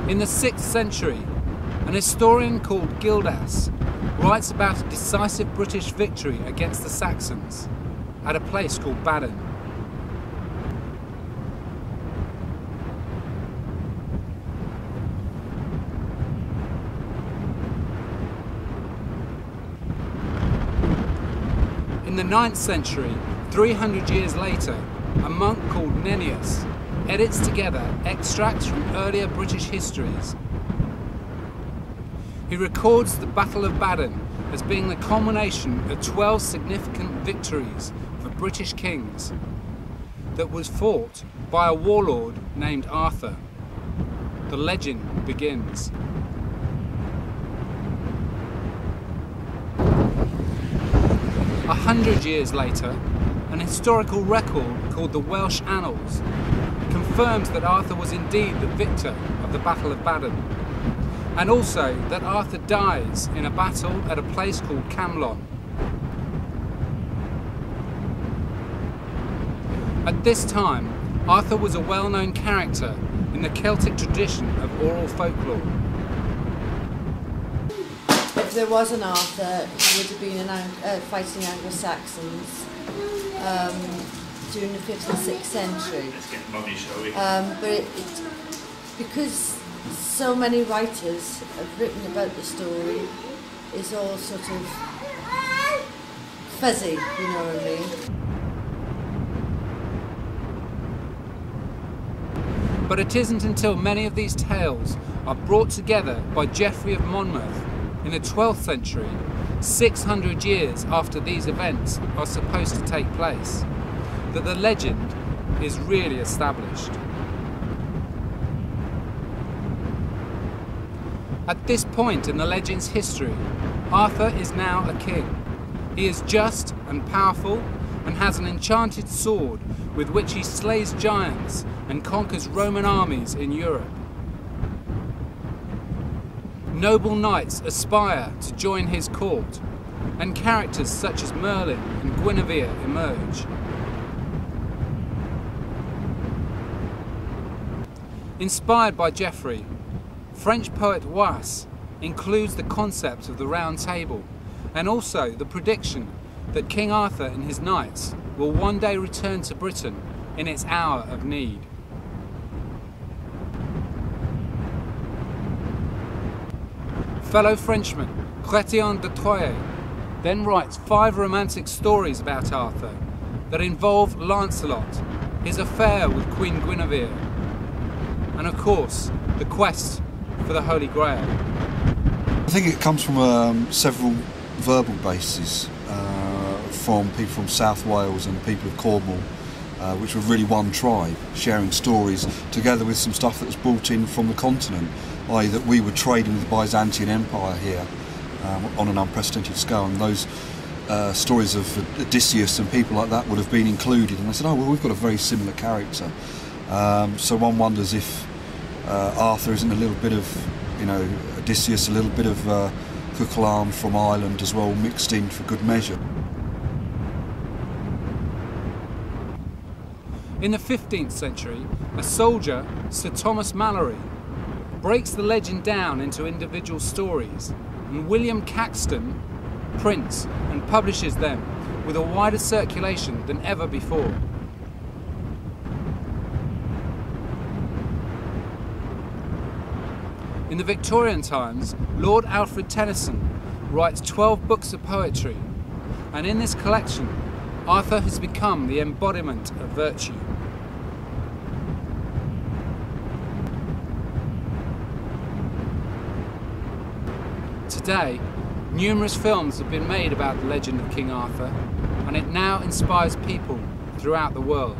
In the 6th century, an historian called Gildas writes about a decisive British victory against the Saxons at a place called Badon. In the 9th century, 300 years later, a monk called Nennius edits together extracts from earlier British histories. He records the Battle of Badon as being the culmination of 12 significant victories for British kings that was fought by a warlord named Arthur. The legend begins. 100 years later, an historical record called the Welsh Annals confirms that Arthur was indeed the victor of the Battle of Badon, and also that Arthur dies in a battle at a place called Camlon. At this time, Arthur was a well-known character in the Celtic tradition of oral folklore. If there was an Arthur, he would have been fighting Anglo-Saxons during the 5th and 6th century. But because so many writers have written about the story, it's all sort of fuzzy, you know what I mean? But it isn't until many of these tales are brought together by Geoffrey of Monmouth in the 12th century, 600 years after these events are supposed to take place, that the legend is really established. At this point in the legend's history, Arthur is now a king. He is just and powerful and has an enchanted sword with which he slays giants and conquers Roman armies in Europe. Noble knights aspire to join his court, and characters such as Merlin and Guinevere emerge. Inspired by Geoffrey, French poet Wace includes the concept of the Round Table, and also the prediction that King Arthur and his knights will one day return to Britain in its hour of need. Fellow Frenchman Chrétien de Troyes then writes 5 romantic stories about Arthur that involve Lancelot, his affair with Queen Guinevere, and of course the quest for the Holy Grail. I think it comes from several verbal bases from people from South Wales and people of Cornwall, which were really one tribe, sharing stories together with some stuff that was brought in from the continent, i.e. that we were trading with the Byzantine Empire here on an unprecedented scale, and those stories of Odysseus and people like that would have been included. And I said, oh well, we've got a very similar character. So one wonders if Arthur isn't a little bit of, you know, Odysseus, a little bit of Cuchulainn from Ireland as well, mixed in for good measure. In the 15th century, a soldier, Sir Thomas Malory, breaks the legend down into individual stories, and William Caxton prints and publishes them with a wider circulation than ever before. In the Victorian times, Lord Alfred Tennyson writes 12 books of poetry, and in this collection, Arthur has become the embodiment of virtue. Today, numerous films have been made about the legend of King Arthur, and it now inspires people throughout the world.